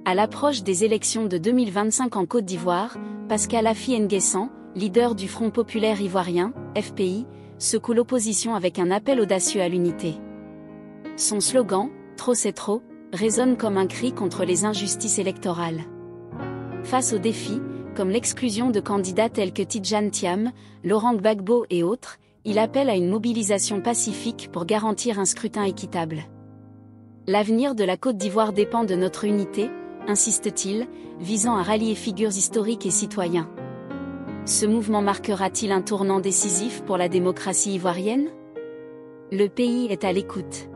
À l'approche des élections de 2025 en Côte d'Ivoire, Pascal Affi N'Guessan, leader du Front populaire ivoirien, FPI, secoue l'opposition avec un appel audacieux à l'unité. Son slogan, « Trop c'est trop », résonne comme un cri contre les injustices électorales. Face aux défis, comme l'exclusion de candidats tels que Tidjane Thiam, Laurent Gbagbo et autres, il appelle à une mobilisation pacifique pour garantir un scrutin équitable. L'avenir de la Côte d'Ivoire dépend de notre unité, insiste-t-il, visant à rallier figures historiques et citoyens. Ce mouvement marquera-t-il un tournant décisif pour la démocratie ivoirienne? Le pays est à l'écoute.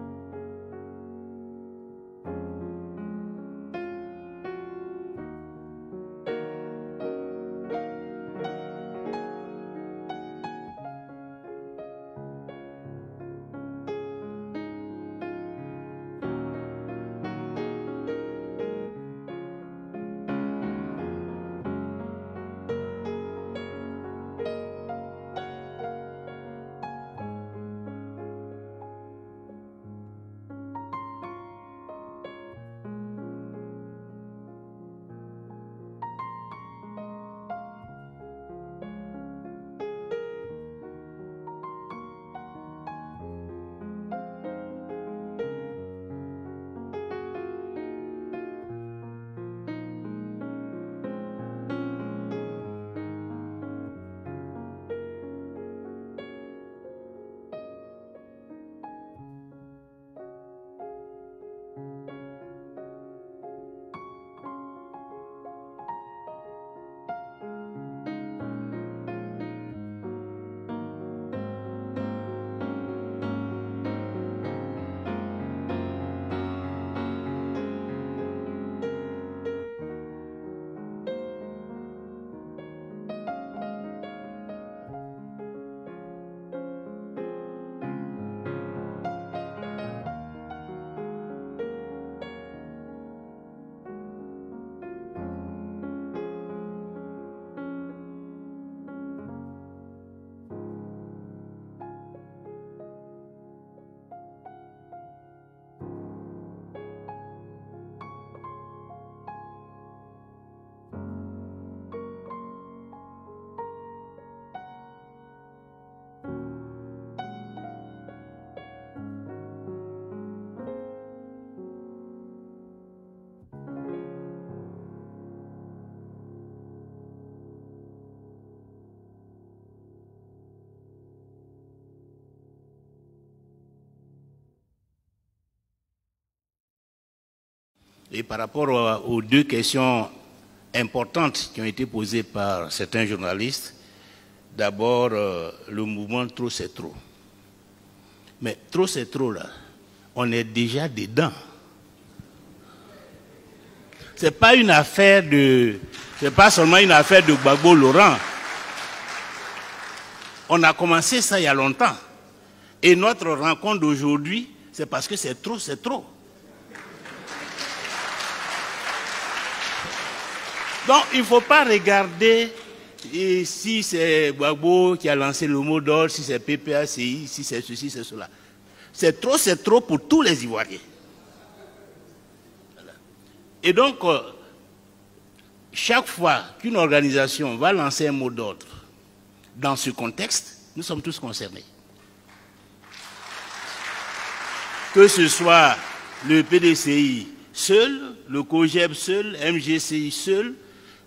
Et par rapport aux deux questions importantes qui ont été posées par certains journalistes, d'abord, le mouvement « Trop c'est trop ». Mais « Trop c'est trop » là, on est déjà dedans. C'est pas une affaire de... C'est pas seulement une affaire de Gbagbo Laurent. On a commencé ça il y a longtemps. Et notre rencontre d'aujourd'hui, c'est parce que c'est trop, c'est trop. Donc, il ne faut pas regarder si c'est Gbagbo qui a lancé le mot d'ordre, si c'est PPACI, si c'est ceci, c'est cela. C'est trop pour tous les Ivoiriens. Voilà. Et donc, chaque fois qu'une organisation va lancer un mot d'ordre dans ce contexte, nous sommes tous concernés. Que ce soit le PDCI seul, le COGEB seul, MGCI seul,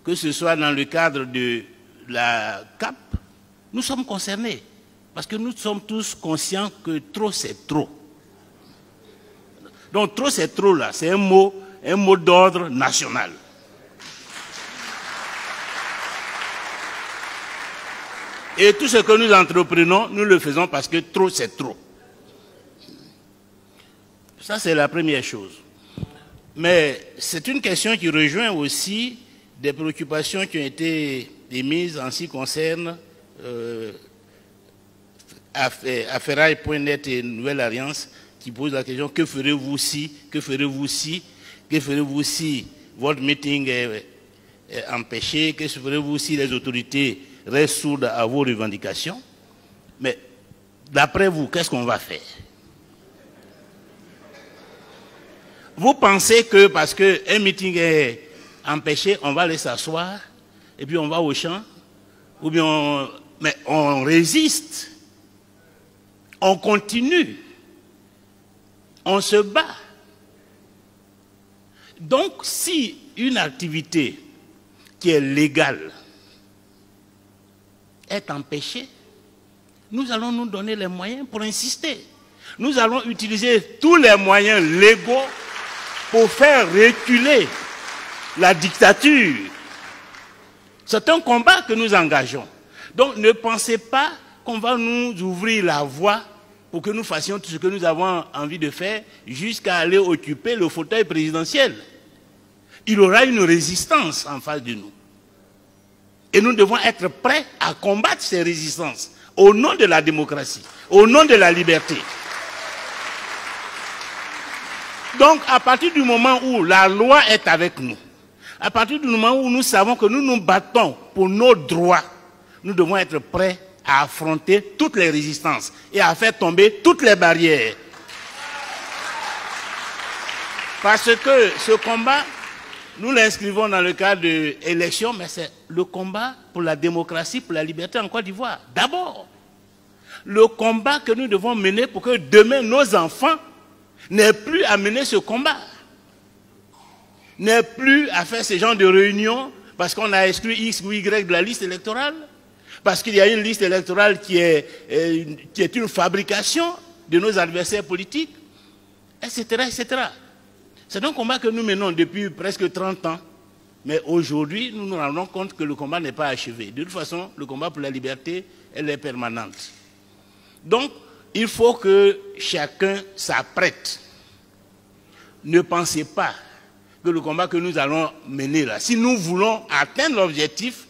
que ce soit dans le cadre de la CAP, nous sommes concernés. Parce que nous sommes tous conscients que trop, c'est trop. Donc, trop, c'est trop, là, c'est un mot d'ordre national. Et tout ce que nous entreprenons, nous le faisons parce que trop, c'est trop. Ça, c'est la première chose. Mais c'est une question qui rejoint aussi des préoccupations qui ont été émises en ce qui concerne Affairail.net et Nouvelle Alliance, qui pose la question: que ferez-vous si, que ferez-vous si, que ferez-vous si votre meeting est empêché, que ferez-vous si les autorités restent sourdes à vos revendications? Mais d'après vous, qu'est-ce qu'on va faire? Vous pensez que parce qu'un meeting est empêché, on va aller s'asseoir, et puis on va au champ, ou bien mais on résiste, on continue, on se bat. Donc, si une activité qui est légale est empêchée, nous allons nous donner les moyens pour insister. Nous allons utiliser tous les moyens légaux pour faire reculer la dictature. C'est un combat que nous engageons. Donc ne pensez pas qu'on va nous ouvrir la voie pour que nous fassions tout ce que nous avons envie de faire jusqu'à aller occuper le fauteuil présidentiel. Il y aura une résistance en face de nous. Et nous devons être prêts à combattre ces résistances au nom de la démocratie, au nom de la liberté. Donc, à partir du moment où la loi est avec nous, à partir du moment où nous savons que nous nous battons pour nos droits, nous devons être prêts à affronter toutes les résistances et à faire tomber toutes les barrières. Parce que ce combat, nous l'inscrivons dans le cadre de l'élection, mais c'est le combat pour la démocratie, pour la liberté en Côte d'Ivoire. D'abord, le combat que nous devons mener pour que demain nos enfants n'aient plus à mener ce combat, n'aient plus à faire ce genre de réunions parce qu'on a exclu X ou Y de la liste électorale, parce qu'il y a une liste électorale qui est une fabrication de nos adversaires politiques, etc., etc. C'est un combat que nous menons depuis presque 30 ans, mais aujourd'hui, nous nous rendons compte que le combat n'est pas achevé. De toute façon, le combat pour la liberté, elle est permanente. Donc, il faut que chacun s'apprête. Ne pensez pas que le combat que nous allons mener là, si nous voulons atteindre l'objectif,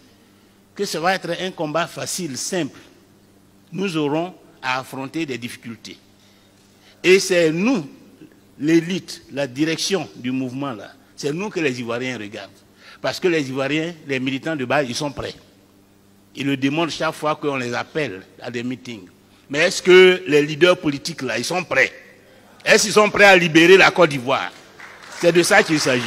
que ça va être un combat facile, simple. Nous aurons à affronter des difficultés. Et c'est nous, l'élite, la direction du mouvement là, c'est nous que les Ivoiriens regardent. Parce que les Ivoiriens, les militants de base, ils sont prêts. Ils le démontrent chaque fois qu'on les appelle à des meetings. Mais est-ce que les leaders politiques là, ils sont prêts? Est-ce qu'ils sont prêts à libérer la Côte d'Ivoire? C'est de ça qu'il s'agit.